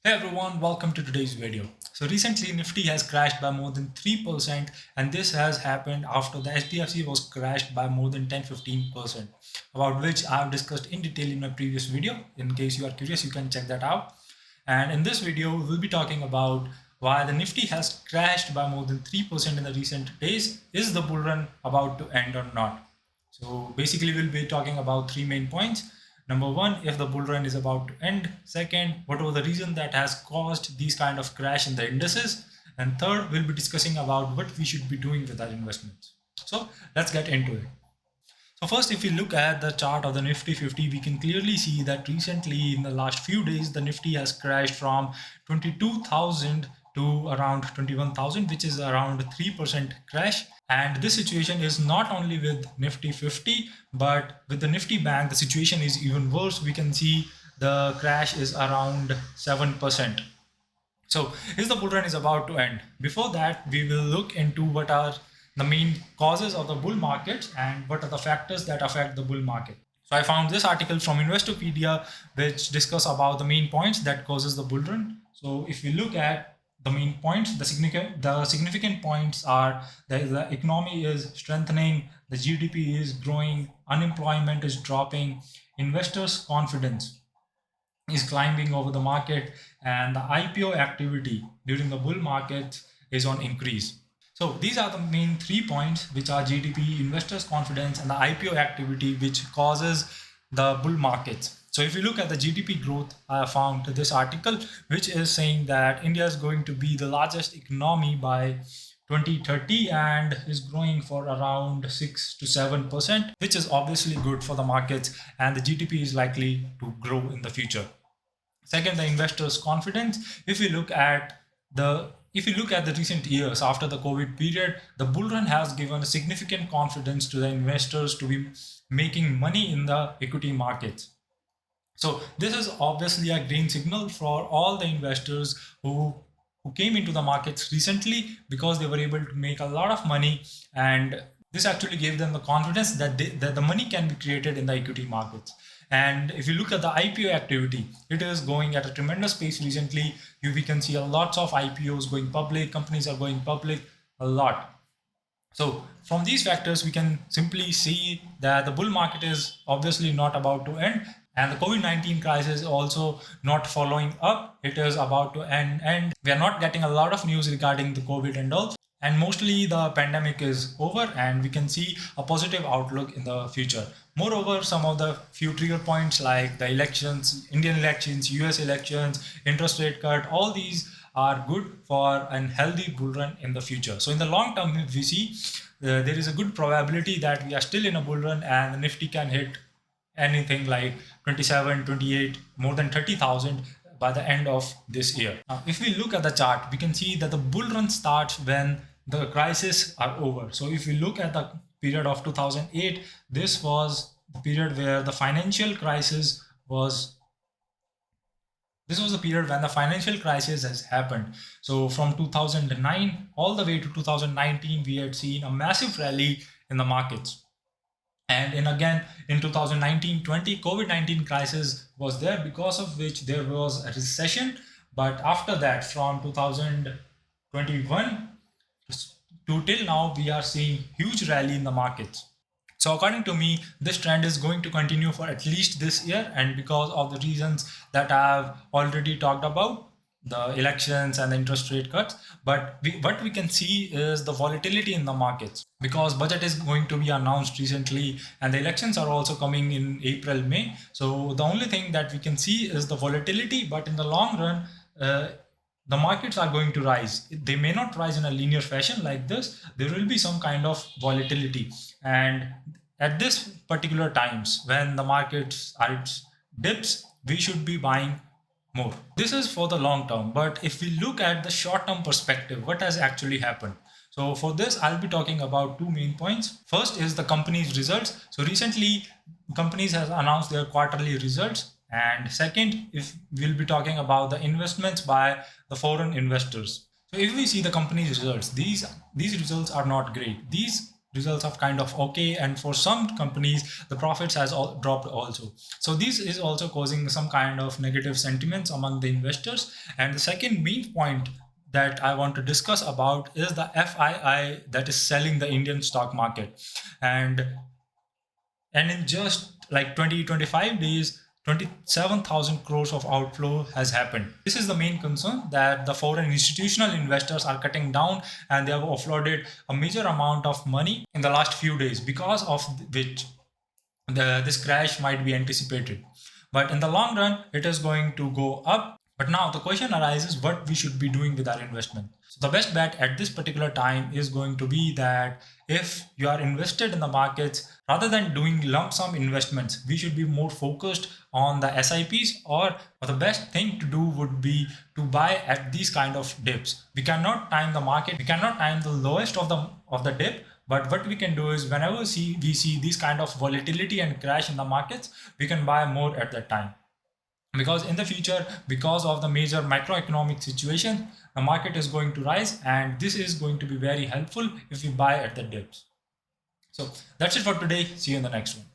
Hey everyone, welcome to today's video. So recently Nifty has crashed by more than 3% and this has happened after the HDFC was crashed by more than 10-15%, about which I have discussed in detail in my previous video. In case you are curious, you can check that out. And in this video, we'll be talking about why the Nifty has crashed by more than 3% in the recent days. Is the bull run about to end or not? So basically we'll be talking about three main points. Number one, if the bull run is about to end. Second, what was the reason that has caused these kind of crash in the indices? And third, we'll be discussing about what we should be doing with our investments. So let's get into it. So first, if you look at the chart of the Nifty 50, we can clearly see that recently in the last few days, the Nifty has crashed from 22,000 to around 21,000, which is around 3% crash. And this situation is not only with Nifty 50, but with the Nifty Bank, the situation is even worse. We can see the crash is around 7%. So is the bull run is about to end? Before that, we will look into what are the main causes of the bull market and what are the factors that affect the bull market. So I found this article from Investopedia, which discuss about the main points that causes the bull run. So if we look at the main points, the significant points are that the economy is strengthening, the GDP is growing, unemployment is dropping, investors' confidence is climbing over the market, and the IPO activity during the bull market is on increase. So these are the main 3 points, which are GDP, investors' confidence, and the IPO activity, which causes the bull markets. So if you look at the GDP growth, I found this article, which is saying that India is going to be the largest economy by 2030 and is growing for around 6 to 7%, which is obviously good for the markets, and the GDP is likely to grow in the future. Second, the investors' confidence. If you look at the recent years after the COVID period, the bull run has given a significant confidence to the investors to be making money in the equity markets. So this is obviously a green signal for all the investors who came into the markets recently, because they were able to make a lot of money, and this actually gave them the confidence that the money can be created in the equity markets. And if you look at the IPO activity, it is going at a tremendous pace recently. We can see a lots of IPOs going public, companies are going public a lot. So from these factors, we can simply see that the bull market is obviously not about to end, and the COVID-19 crisis is also not following up. It is about to end, and we are not getting a lot of news regarding the COVID and all. And mostly the pandemic is over, and we can see a positive outlook in the future. Moreover, some of the few trigger points like the elections, Indian elections, US elections, interest rate cut, all these are good for a healthy bull run in the future. So in the long term, if we see, there is a good probability that we are still in a bull run, and the Nifty can hit anything like 27, 28, more than 30,000 by the end of this year. Now, if we look at the chart, we can see that the bull run starts when the crises are over. So if we look at the period of 2008, this was the period where the financial crisis was. This was the period when the financial crisis has happened. So from 2009 all the way to 2019, we had seen a massive rally in the markets. And again in 2019-20, COVID-19 crisis was there, because of which there was a recession. But after that, from 2021 to till now, we are seeing huge rally in the markets. So according to me, this trend is going to continue for at least this year, and because of the reasons that I've already talked about, the elections and the interest rate cuts. But what we can see is the volatility in the markets, because budget is going to be announced recently, and the elections are also coming in April, May. So the only thing that we can see is the volatility, but in the long run, the markets are going to rise. They may not rise in a linear fashion like this. There will be some kind of volatility, and at this particular times when the markets are its dips, we should be buying more. This is for the long term, but if we look at the short term perspective, what has actually happened? So for this, I'll be talking about two main points. First is the company's results. So recently companies has announced their quarterly results. And second, if we'll be talking about the investments by the foreign investors. So if we see the company's results, these results are not great. These results are kind of okay, and for some companies the profits has dropped also. So this is also causing some kind of negative sentiments among the investors. And the second main point that I want to discuss about is the FII that is selling the Indian stock market. And and in just like 20-25 days, 27,000 crores of outflow has happened. This is the main concern, that the foreign institutional investors are cutting down and they have offloaded a major amount of money in the last few days, because of which this crash might be anticipated. But in the long run, it is going to go up. But now the question arises what we should be doing with our investment. So the best bet at this particular time is going to be that if you are invested in the markets, rather than doing lump sum investments, we should be more focused on the SIPs, or the best thing to do would be to buy at these kind of dips. We cannot time the market, we cannot time the lowest of the dip, but what we can do is whenever we see this kind of volatility and crash in the markets, we can buy more at that time. Because in the future, because of the major macroeconomic situation, the market is going to rise, and this is going to be very helpful if we buy at the dips. So that's it for today. See you in the next one.